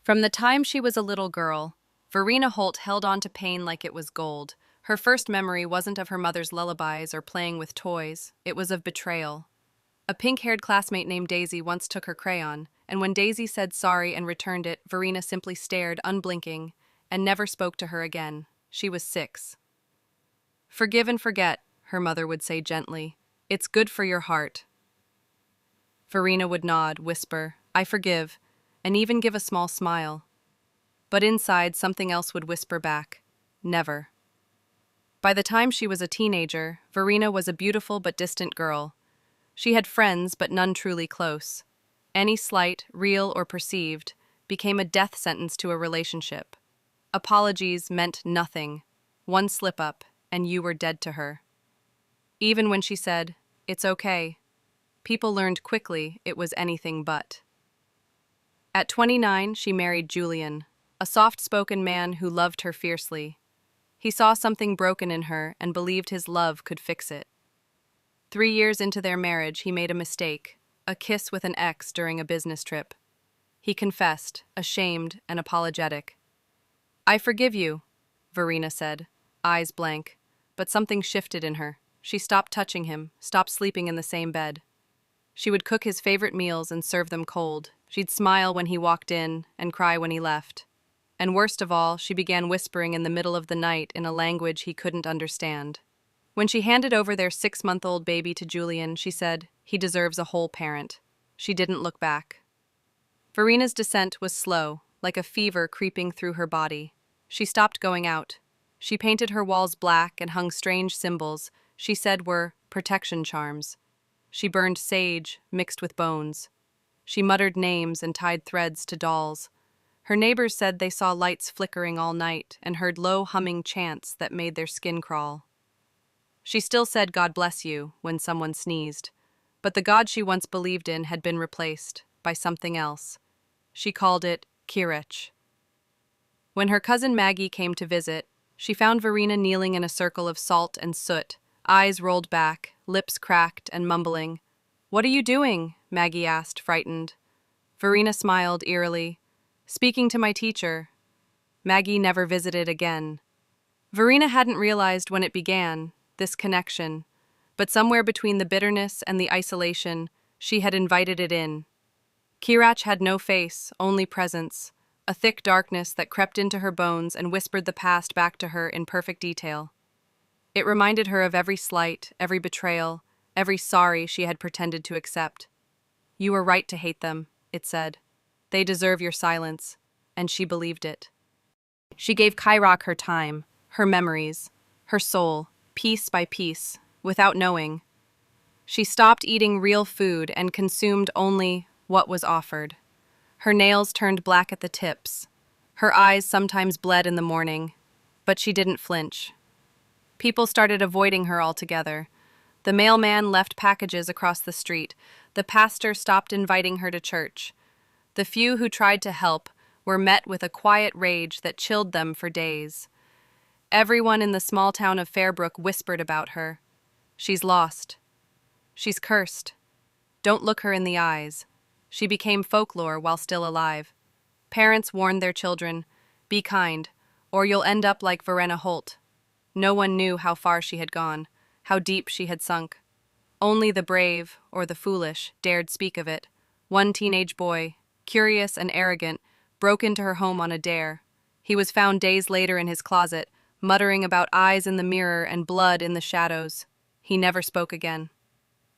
From the time she was a little girl, Verena Holt held on to pain like it was gold. Her first memory wasn't of her mother's lullabies or playing with toys, it was of betrayal. A pink-haired classmate named Daisy once took her crayon, and when Daisy said sorry and returned it, Verena simply stared, unblinking, and never spoke to her again. She was 6. "Forgive and forget," her mother would say gently. "It's good for your heart." Verena would nod, whisper, "I forgive," and even give a small smile. But inside, something else would whisper back, "Never." By the time she was a teenager, Verena was a beautiful but distant girl. She had friends, but none truly close. Any slight, real or perceived, became a death sentence to a relationship. Apologies meant nothing. One slip-up, and you were dead to her. Even when she said, "It's okay," people learned quickly it was anything but. At 29, she married Julian, a soft-spoken man who loved her fiercely. He saw something broken in her and believed his love could fix it. 3 years into their marriage, he made a mistake, a kiss with an ex during a business trip. He confessed, ashamed and apologetic. "I forgive you," Verena said, eyes blank, but something shifted in her. She stopped touching him, stopped sleeping in the same bed. She would cook his favorite meals and serve them cold. She'd smile when he walked in and cry when he left. And worst of all, she began whispering in the middle of the night in a language he couldn't understand. When she handed over their 6-month-old baby to Julian, she said, "He deserves a whole parent." She didn't look back. Verena's descent was slow, like a fever creeping through her body. She stopped going out. She painted her walls black and hung strange symbols she said were protection charms. She burned sage mixed with bones. She muttered names and tied threads to dolls. Her neighbors said they saw lights flickering all night and heard low humming chants that made their skin crawl. She still said "God bless you" when someone sneezed, but the God she once believed in had been replaced by something else. She called it Kirich. When her cousin Maggie came to visit, she found Verena kneeling in a circle of salt and soot, eyes rolled back, lips cracked and mumbling. "What are you doing?" Maggie asked, frightened. Verena smiled eerily. "Speaking to my teacher." Maggie never visited again. Verena hadn't realized when it began, this connection, but somewhere between the bitterness and the isolation, she had invited it in. Kirach had no face, only presence, a thick darkness that crept into her bones and whispered the past back to her in perfect detail. It reminded her of every slight, every betrayal, every sorry she had pretended to accept. "You were right to hate them," it said. "They deserve your silence," and she believed it. She gave Kirach her time, her memories, her soul, piece by piece, without knowing. She stopped eating real food and consumed only what was offered. Her nails turned black at the tips. Her eyes sometimes bled in the morning, but she didn't flinch. People started avoiding her altogether. The mailman left packages across the street. The pastor stopped inviting her to church. The few who tried to help were met with a quiet rage that chilled them for days. Everyone in the small town of Fairbrook whispered about her. "She's lost. She's cursed. Don't look her in the eyes." She became folklore while still alive. Parents warned their children, "Be kind, or you'll end up like Verena Holt." No one knew how far she had gone, how deep she had sunk. Only the brave, or the foolish, dared speak of it. One teenage boy, curious and arrogant, broke into her home on a dare. He was found days later in his closet, muttering about eyes in the mirror and blood in the shadows. He never spoke again.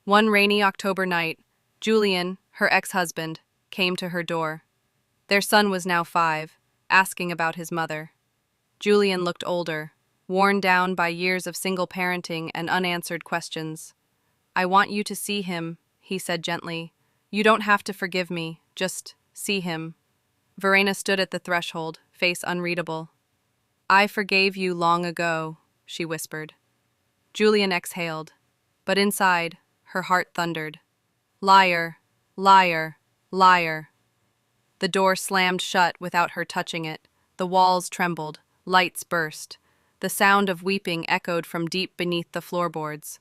One rainy October night, Julian, her ex-husband, came to her door. Their son was now 5, asking about his mother. Julian looked older, worn down by years of single parenting and unanswered questions. "I want you to see him," he said gently. "You don't have to forgive me, just see him." Verena stood at the threshold, face unreadable. "I forgave you long ago," she whispered. Julian exhaled, but inside, her heart thundered. "Liar, liar, liar." The door slammed shut without her touching it. The walls trembled, lights burst. The sound of weeping echoed from deep beneath the floorboards.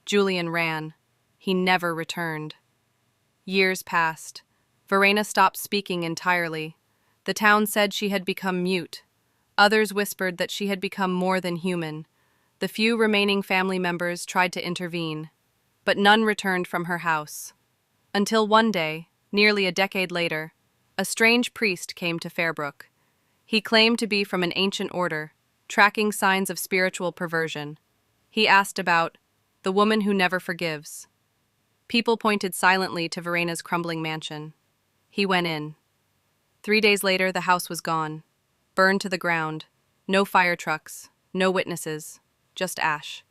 Julian ran. He never returned. Years passed. Verena stopped speaking entirely. The town said she had become mute. Others whispered that she had become more than human. The few remaining family members tried to intervene, but none returned from her house. Until one day, nearly a decade later, a strange priest came to Fairbrook. He claimed to be from an ancient order, tracking signs of spiritual perversion. He asked about the woman who never forgives. People pointed silently to Verena's crumbling mansion. He went in. 3 days later, the house was gone, burned to the ground. No fire trucks, no witnesses, just ash.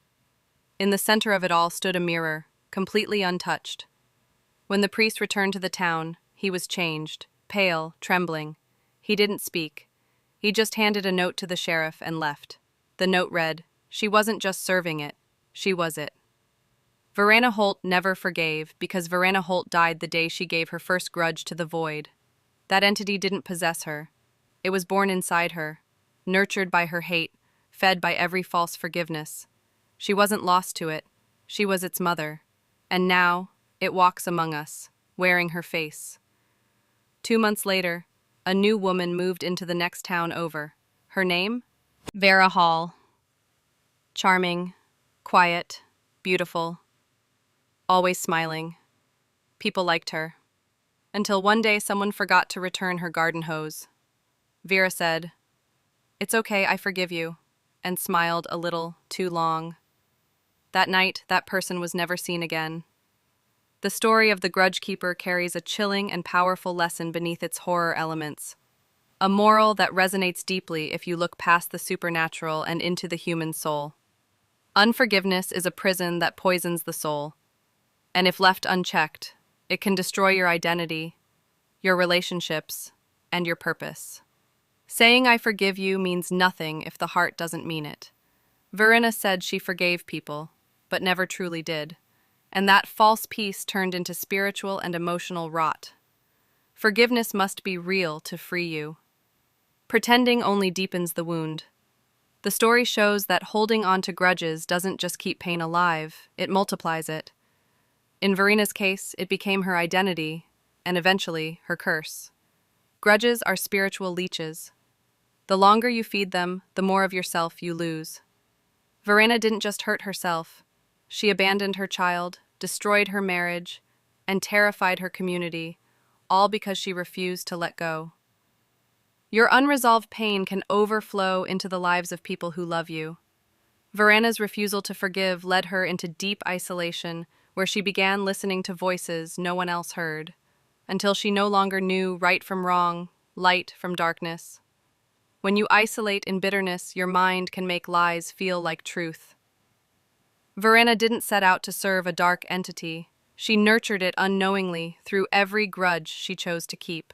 In the center of it all stood a mirror, completely untouched. When the priest returned to the town, he was changed, pale, trembling. He didn't speak. He just handed a note to the sheriff and left. The note read, "She wasn't just serving it, she was it." Verena Holt never forgave because Verena Holt died the day she gave her first grudge to the void. That entity didn't possess her. It was born inside her, nurtured by her hate, fed by every false forgiveness. She wasn't lost to it. She was its mother. And now, it walks among us, wearing her face. 2 months later, a new woman moved into the next town over. Her name? Vera Hall. Charming, quiet, beautiful, always smiling. People liked her. Until one day someone forgot to return her garden hose. Vera said, "It's okay, I forgive you," and smiled a little too long. That night, that person was never seen again. The story of the Grudge Keeper carries a chilling and powerful lesson beneath its horror elements. A moral that resonates deeply if you look past the supernatural and into the human soul. Unforgiveness is a prison that poisons the soul. And if left unchecked, it can destroy your identity, your relationships, and your purpose. Saying "I forgive you" means nothing if the heart doesn't mean it. Verena said she forgave people, but never truly did. And that false peace turned into spiritual and emotional rot. Forgiveness must be real to free you. Pretending only deepens the wound. The story shows that holding on to grudges doesn't just keep pain alive, it multiplies it. In Verena's case, it became her identity, and eventually, her curse. Grudges are spiritual leeches. The longer you feed them, the more of yourself you lose. Verena didn't just hurt herself. She abandoned her child, destroyed her marriage, and terrified her community, all because she refused to let go. Your unresolved pain can overflow into the lives of people who love you. Verena's refusal to forgive led her into deep isolation, where she began listening to voices no one else heard, until she no longer knew right from wrong, light from darkness. When you isolate in bitterness, your mind can make lies feel like truth. Verena didn't set out to serve a dark entity. She nurtured it unknowingly through every grudge she chose to keep.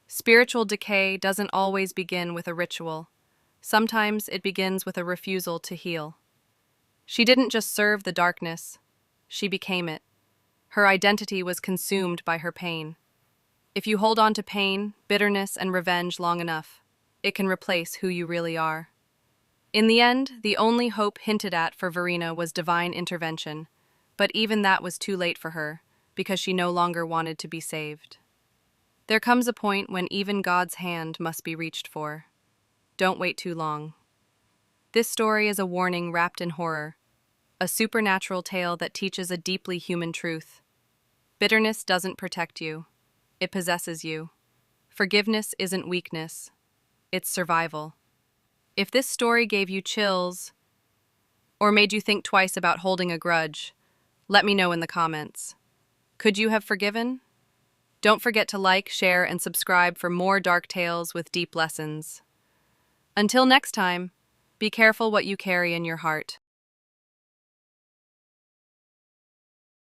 Spiritual decay doesn't always begin with a ritual. Sometimes it begins with a refusal to heal. She didn't just serve the darkness, she became it. Her identity was consumed by her pain. If you hold on to pain, bitterness, and revenge long enough, it can replace who you really are. In the end, the only hope hinted at for Verena was divine intervention, but even that was too late for her, because she no longer wanted to be saved. There comes a point when even God's hand must be reached for. Don't wait too long. This story is a warning wrapped in horror, a supernatural tale that teaches a deeply human truth. Bitterness doesn't protect you, it possesses you. Forgiveness isn't weakness, it's survival. If this story gave you chills or made you think twice about holding a grudge, let me know in the comments. Could you have forgiven? Don't forget to like, share, and subscribe for more dark tales with deep lessons. Until next time, be careful what you carry in your heart.